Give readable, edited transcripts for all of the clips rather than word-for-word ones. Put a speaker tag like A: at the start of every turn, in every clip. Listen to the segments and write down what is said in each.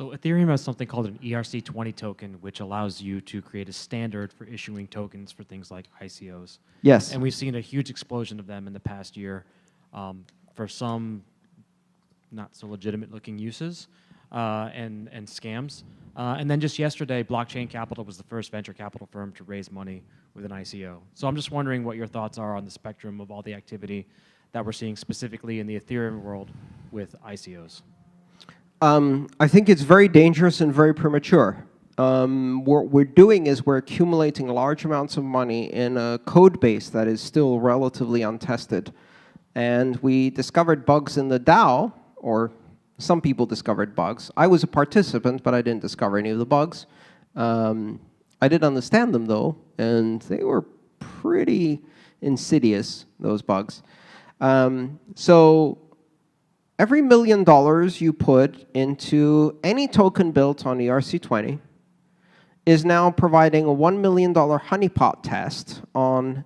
A: So Ethereum has something called an ERC20 token, which allows you to create a standard for issuing tokens for things like ICOs.
B: Yes.
A: And we've seen a huge explosion of them in the past year for some not so legitimate looking uses and scams. And then just yesterday, Blockchain Capital was the first venture capital firm to raise money with an ICO. So I'm just wondering what your thoughts are on the spectrum of all the activity that we're seeing specifically in the Ethereum world with ICOs.
B: I think it's very dangerous and very premature. What we're doing is we're accumulating large amounts of money in a code base that is still relatively untested. And we discovered bugs in the DAO, or some people discovered bugs. I was a participant, but I didn't discover any of the bugs. I did understand them, though, and they were pretty insidious, those bugs. So every $1 million you put into any token built on ERC20 is now providing a $1 million honeypot test on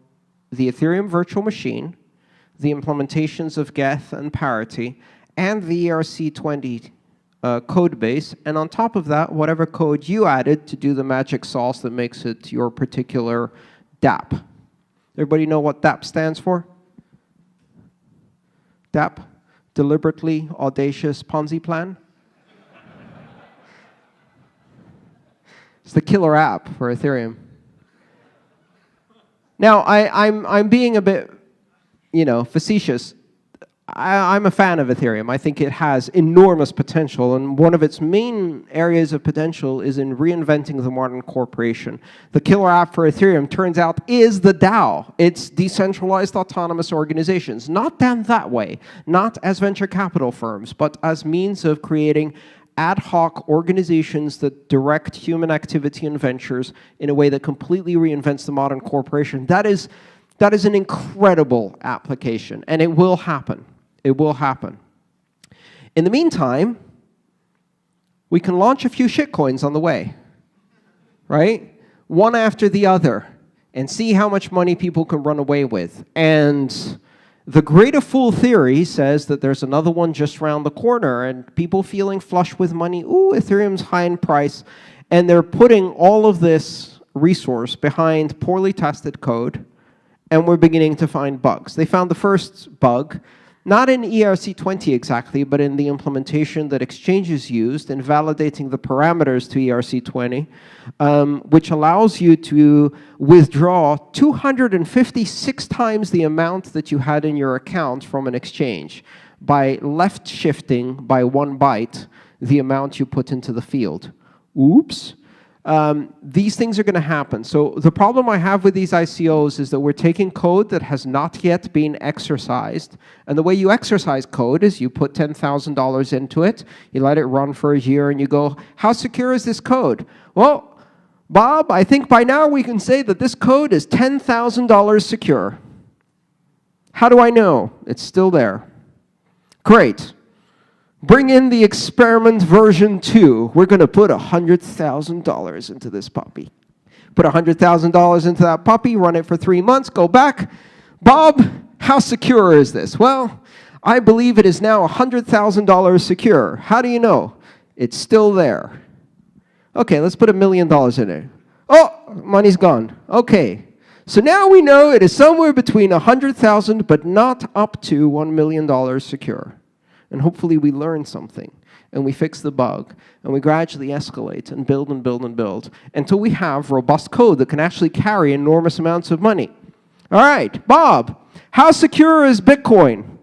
B: the Ethereum virtual machine, the implementations of Geth and Parity, and the ERC20 code base. And on top of that, whatever code you added to do the magic sauce that makes it your particular dApp. Everybody know what dApp stands for? dApp? Deliberately audacious Ponzi plan? It's the killer app for Ethereum. Now, I'm being a bit, facetious. I'm a fan of Ethereum. I think it has enormous potential, and one of its main areas of potential is in reinventing the modern corporation. The killer app for Ethereum, turns out, is the DAO. It's decentralized autonomous organizations. Not done that way, not as venture capital firms, but as means of creating ad hoc organizations that direct human activity and ventures in a way that completely reinvents the modern corporation. That is an incredible application, and it will happen. It will happen. In the meantime, we can launch a few shitcoins on the way, right? One after the other, and see how much money people can run away with. And the greater fool theory says that there's another one just around the corner, and people feeling flush with money, ooh, Ethereum's high in price, and they're putting all of this resource behind poorly tested code, and we're beginning to find bugs. They found the first bug, not in ERC20 exactly, but in the implementation that exchanges used in validating the parameters to ERC20, which allows you to withdraw 256 times the amount that you had in your account from an exchange by left shifting by 1 byte the amount you put into the field. Oops. These things are going to happen. So the problem I have with these ICOs is that we're taking code that has not yet been exercised. And the way you exercise code is you put $10,000 into it, you let it run for a year, and you go, how secure is this code? Well, Bob, I think by now we can say that this code is $10,000 secure. How do I know? It's still there. Great. Bring in the experiment version 2. We're going to put $100,000 into this puppy. Put $100,000 into that puppy, run it for 3 months, go back. Bob, how secure is this? Well, I believe it is now $100,000 secure. How do you know? It's still there. Okay, let's put $1 million in it. Oh, money's gone. Okay. So now we know it is somewhere between 100,000 but not up to $1 million secure. And hopefully we learn something, and we fix the bug, and we gradually escalate and build and build and build until we have robust code that can actually carry enormous amounts of money. All right, Bob, how secure is Bitcoin?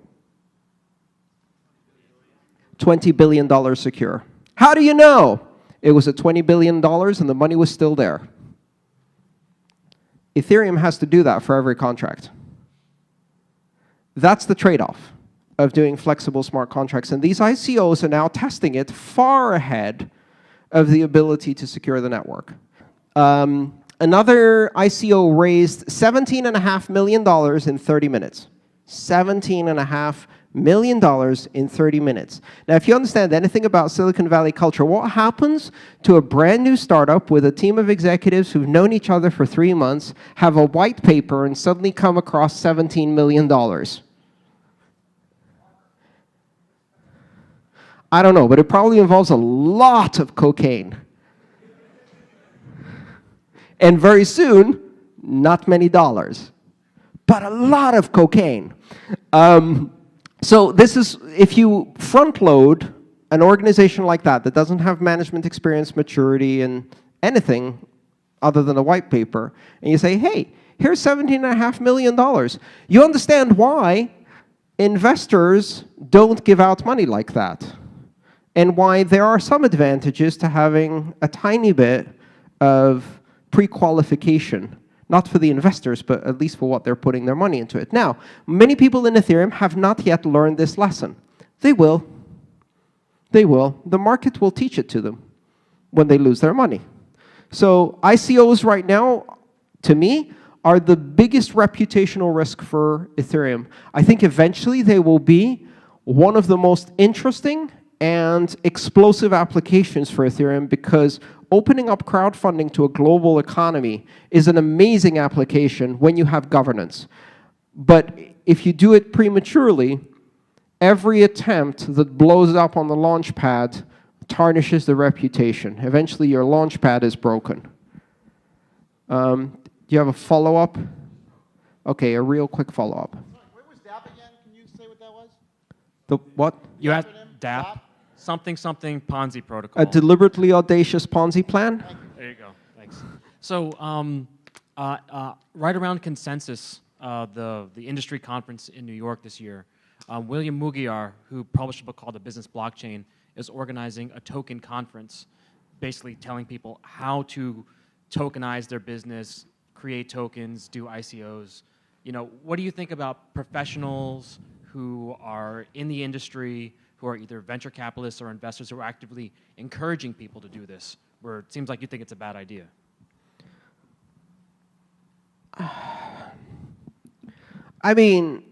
B: $20 billion secure. How do you know? It was at $20 billion and the money was still there. Ethereum has to do that for every contract. That's the trade-off of doing flexible smart contracts. And these ICOs are now testing it far ahead of the ability to secure the network. Another ICO raised $17.5 million in 30 minutes. $17.5 million in 30 minutes. Now, if you understand anything about Silicon Valley culture, what happens to a brand new startup with a team of executives who've known each other for 3 months, have a white paper, and suddenly come across $17 million? I don't know, but it probably involves a lot of cocaine. And very soon, not many dollars, but a lot of cocaine. So this is, if you front load an organization like that that doesn't have management experience, maturity, and anything other than a white paper, and you say, hey, here's $17.5 million. You understand why investors don't give out money like that, and why there are some advantages to having a tiny bit of pre-qualification, not for the investors, but at least for what they're putting their money into it. Now, many people in Ethereum have not yet learned this lesson. They will. They will. The market will teach it to them when they lose their money. So ICOs right now, to me, are the biggest reputational risk for Ethereum. I think eventually they will be one of the most interesting and explosive applications for Ethereum, because opening up crowdfunding to a global economy is an amazing application when you have governance. But if you do it prematurely, every attempt that blows up on the launch pad tarnishes the reputation. Eventually, your launch pad is broken. Do you have a follow-up? Okay, a real quick follow-up.
C: Where was DApp again? Can you say what that was?
B: The what?
A: You had DApp, something Ponzi protocol.
B: A deliberately audacious Ponzi plan?
A: There you go. Thanks. So right around Consensus, the industry conference in New York this year, William Mugiar, who published a book called The Business Blockchain, is organizing a token conference, basically telling people how to tokenize their business, create tokens, do ICOs. You know, what do you think about professionals who are in the industry, who are either venture capitalists or investors who are actively encouraging people to do this, where it seems like you think it's a bad idea?
B: I mean,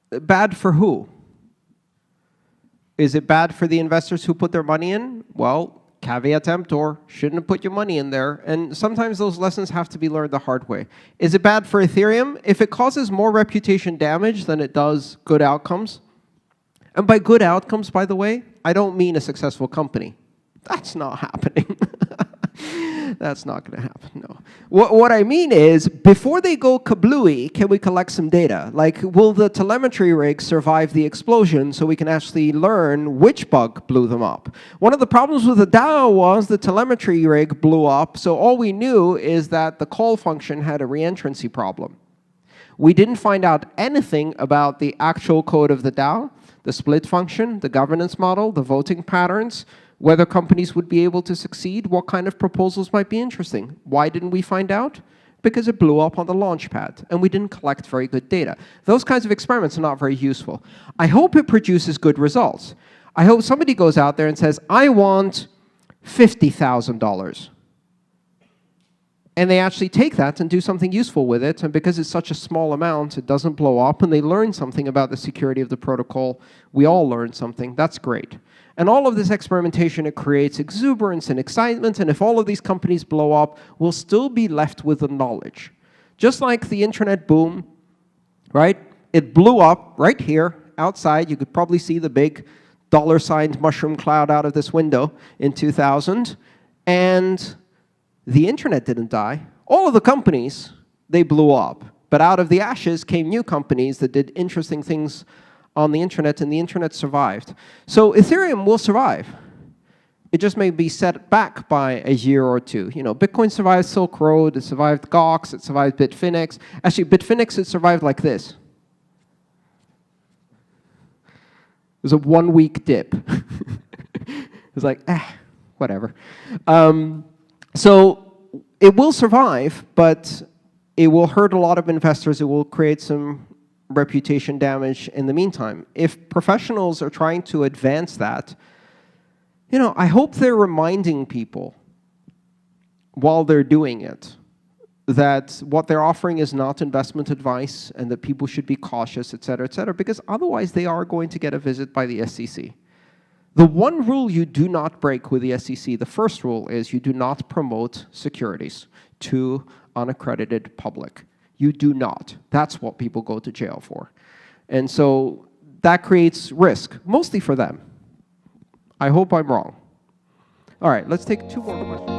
B: bad for who? Is it bad for the investors who put their money in? Well, caveat emptor, shouldn't have put your money in there. And sometimes those lessons have to be learned the hard way. Is it bad for Ethereum? If it causes more reputation damage than it does good outcomes, and by good outcomes, by the way, I don't mean a successful company. That's not happening. That's not going to happen, no. What I mean is, before they go kablooey, can we collect some data? Like, will the telemetry rig survive the explosion so we can actually learn which bug blew them up? One of the problems with the DAO was the telemetry rig blew up, so all we knew is that the call function had a reentrancy problem. We didn't find out anything about the actual code of the DAO, the split function, the governance model, the voting patterns, whether companies would be able to succeed, what kind of proposals might be interesting. Why didn't we find out? Because it blew up on the launch pad, and we didn't collect very good data. Those kinds of experiments are not very useful. I hope it produces good results. I hope somebody goes out there and says, I want $50,000. And they actually take that and do something useful with it, and because it's such a small amount, it doesn't blow up, and they learn something about the security of the protocol. We all learn something. That's great. And all of this experimentation, it creates exuberance and excitement, and if all of these companies blow up, we'll still be left with the knowledge. Just like the internet boom, right? It blew up right here, outside. You could probably see the big $signed mushroom cloud out of this window in 2000, and the internet didn't die. All of the companies, they blew up. But out of the ashes came new companies that did interesting things on the internet, and the internet survived. So Ethereum will survive. It just may be set back by a year or two. You know, Bitcoin survived Silk Road, it survived Gox, it survived Bitfinex. Actually, Bitfinex, it survived like this. It was a one-week dip. It was like, whatever. So it will survive, but it will hurt a lot of investors. It will create some reputation damage in the meantime. If professionals are trying to advance that, you know, I hope they're reminding people while they're doing it that what they're offering is not investment advice and that people should be cautious, et cetera, because otherwise they are going to get a visit by the SEC. The one rule you do not break with the SEC, the first rule is you do not promote securities to unaccredited public. You do not. That's what people go to jail for. And so that creates risk, mostly for them. I hope I'm wrong. All right, let's take 2 more questions.